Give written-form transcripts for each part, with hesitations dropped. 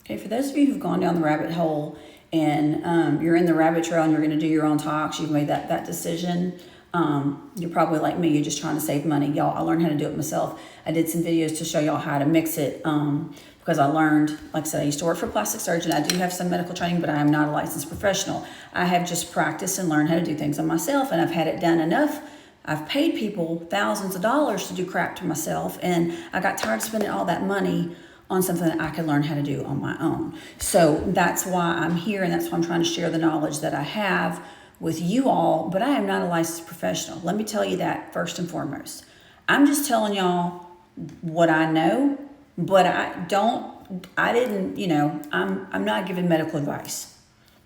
Okay, for those of you who've gone down the rabbit hole and you're in the rabbit trail and you're going to do your own talks, you've made that decision. You're probably like me, you're just trying to save money. Y'all, I learned how to do it myself. I did some videos to show y'all how to mix it because I learned, like I said, I used to work for a plastic surgeon. I do have some medical training, but I am not a licensed professional. I have just practiced and learned how to do things on myself, and I've had it done enough. I've paid people thousands of dollars to do crap to myself, and I got tired of spending all that money on something that I could learn how to do on my own. So that's why I'm here, and that's why I'm trying to share the knowledge that I have with you all, but I am not a licensed professional. Let me tell you that first and foremost. I'm just telling y'all what I know, but I'm not giving medical advice,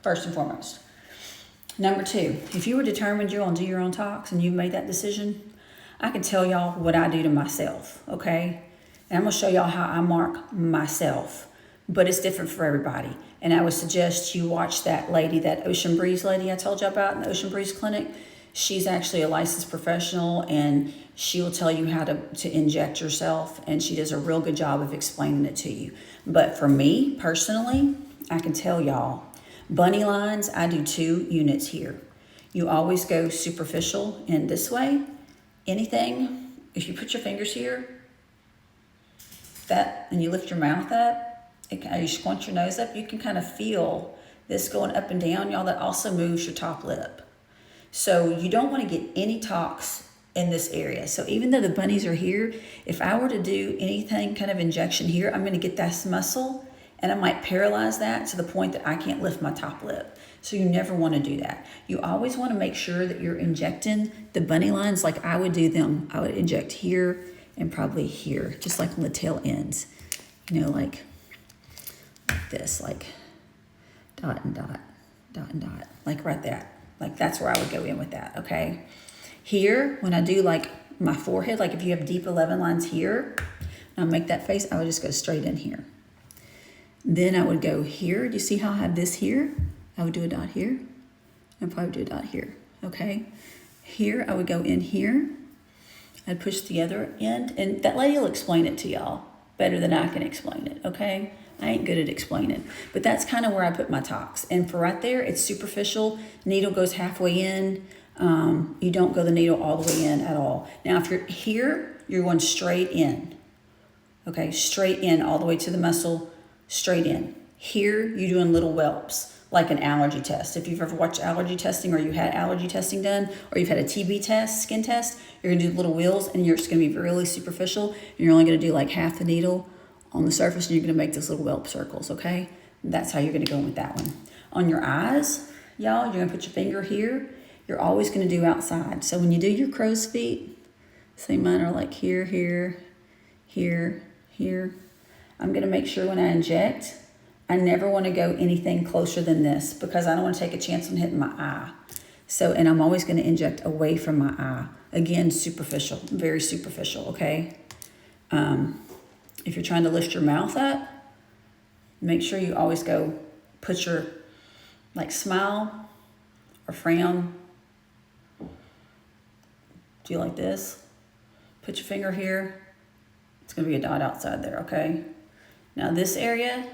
first and foremost. Number two, if you were determined you're going to do your own talks and you've made that decision, I can tell y'all what I do to myself, okay? And I'm going to show y'all how I mark myself, but it's different for everybody. And I would suggest you watch that lady, that Ocean Breeze lady I told you about in the Ocean Breeze Clinic. She's actually a licensed professional, and she will tell you how to inject yourself, and she does a real good job of explaining it to you. But for me, personally, I can tell y'all, bunny lines, I do 2 units here. You always go superficial in this way. Anything, if you put your fingers here, and you lift your mouth up, you squint your nose up, you can kind of feel this going up and down, y'all. That also moves your top lip. So you don't want to get any talks in this area. So even though the bunnies are here, if I were to do anything kind of injection here, I'm going to get this muscle and I might paralyze that to the point that I can't lift my top lip. So you never want to do that. You always want to make sure that you're injecting the bunny lines like I would do them. I would inject here and probably here, just like on the tail ends, like this, like dot and dot, dot and dot, like right there. Like that's where I would go in with that, okay? Here, when I do like my forehead, like if you have deep 11 lines here, and I make that face, I would just go straight in here. Then I would go here. Do you see how I have this here? I would do a dot here, and probably do a dot here, okay? Here, I would go in here. I'd push the other end, and that lady will explain it to y'all better than I can explain it, okay? I ain't good at explaining, but that's kind of where I put my talks. And for right there, it's superficial. Needle goes halfway in. You don't go the needle all the way in at all. Now, if you're here, you're going straight in, okay? Straight in all the way to the muscle, straight in. Here, you're doing little whelps, like an allergy test. If you've ever watched allergy testing or you had allergy testing done or you've had a TB test, skin test, you're going to do little wheels and you're just going to be really superficial. And you're only going to do like half the needle on the surface and you're going to make those little whelp circles, okay? That's how you're going to go with that one. On your eyes, y'all, you're going to put your finger here. You're always going to do outside. So when you do your crow's feet, say mine are like here, here, here, here. I'm going to make sure when I inject, I never want to go anything closer than this because I don't want to take a chance on hitting my eye. So, and I'm always going to inject away from my eye. Again, superficial, very superficial, okay? If you're trying to lift your mouth up, make sure you always go put your, like smile or frown. Do you like this? Put your finger here. It's going to be a dot outside there, okay? Now this area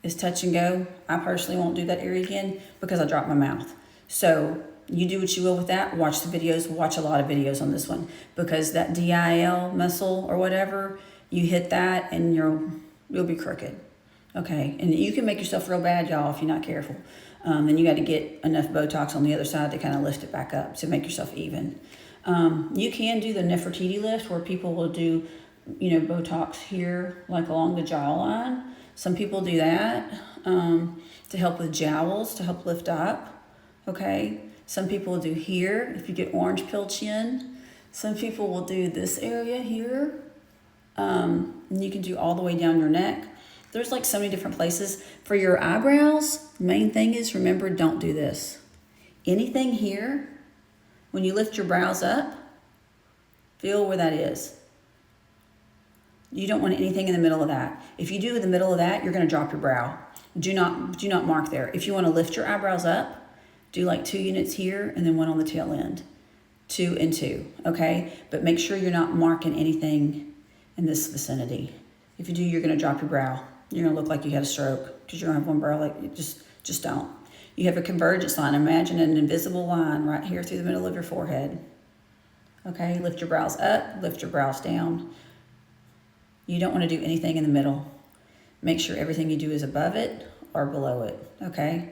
is touch and go. I personally won't do that area again because I dropped my mouth. So you do what you will with that. Watch the videos. Watch a lot of videos on this one because that DIL muscle or whatever, you hit that and you'll be crooked. Okay, and you can make yourself real bad, y'all, if you're not careful. Then you got to get enough Botox on the other side to kind of lift it back up to make yourself even. You can do the Nefertiti lift where people will do, Botox here, like along the jawline. Some people do that to help with jowls, to help lift up, okay? Some people will do here, if you get orange pill chin. Some people will do this area here. And you can do all the way down your neck. There's like so many different places. For your eyebrows, the main thing is, remember, don't do this. Anything here, when you lift your brows up, feel where that is. You don't want anything in the middle of that. If you do in the middle of that, you're going to drop your brow. Do not mark there. If you want to lift your eyebrows up, do like 2 units here and then 1 on the tail end. 2 and 2, okay? But make sure you're not marking anything in this vicinity. If you do, you're going to drop your brow. you're going to look like you had a stroke because you don't have one brow. Like, you just don't. You have a convergence line. Imagine an invisible line right here through the middle of your forehead. Okay, lift your brows up, lift your brows down. You don't want to do anything in the middle. Make sure everything you do is above it or below it, okay?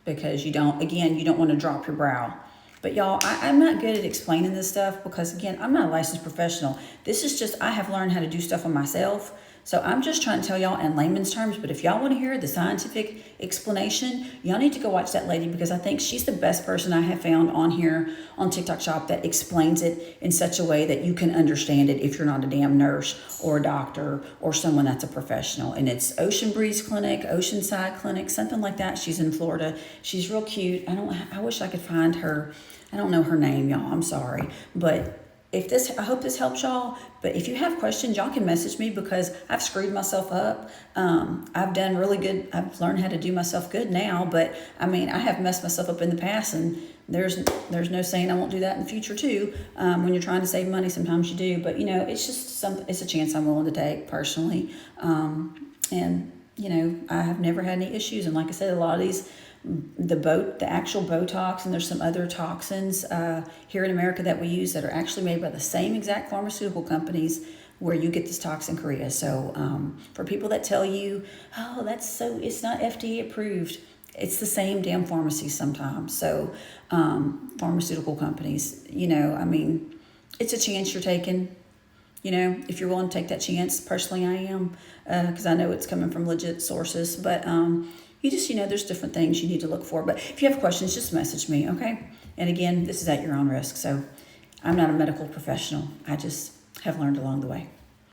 Because you don't want to drop your brow. But y'all, I'm not good at explaining this stuff because, again, I'm not a licensed professional. This is just, I have learned how to do stuff on myself. So I'm just trying to tell y'all in layman's terms, but if y'all want to hear the scientific explanation, y'all need to go watch that lady because I think she's the best person I have found on here on TikTok Shop that explains it in such a way that you can understand it if you're not a damn nurse or a doctor or someone that's a professional. And it's Ocean Breeze Clinic, Oceanside Clinic, something like that. She's in Florida. She's real cute. I wish I could find her. I don't know her name, y'all. I'm sorry. But I hope this helps y'all. But if you have questions, y'all can message me because I've screwed myself up. I've done really good. I've learned how to do myself good now. But I mean, I have messed myself up in the past, and there's no saying I won't do that in the future too. When you're trying to save money, sometimes you do. But it's just it's a chance I'm willing to take personally. And I have never had any issues. And like I said, a lot of these. The actual Botox, and there's some other toxins here in America that we use that are actually made by the same exact pharmaceutical companies where you get this toxin in Korea. So for people that tell you, oh, it's not FDA approved, it's the same damn pharmacies sometimes. So pharmaceutical companies, it's a chance you're taking. If you're willing to take that chance. Personally, I am, because I know it's coming from legit sources. But you just, there's different things you need to look for. But if you have questions, just message me, okay? And again, this is at your own risk. So I'm not a medical professional. I just have learned along the way.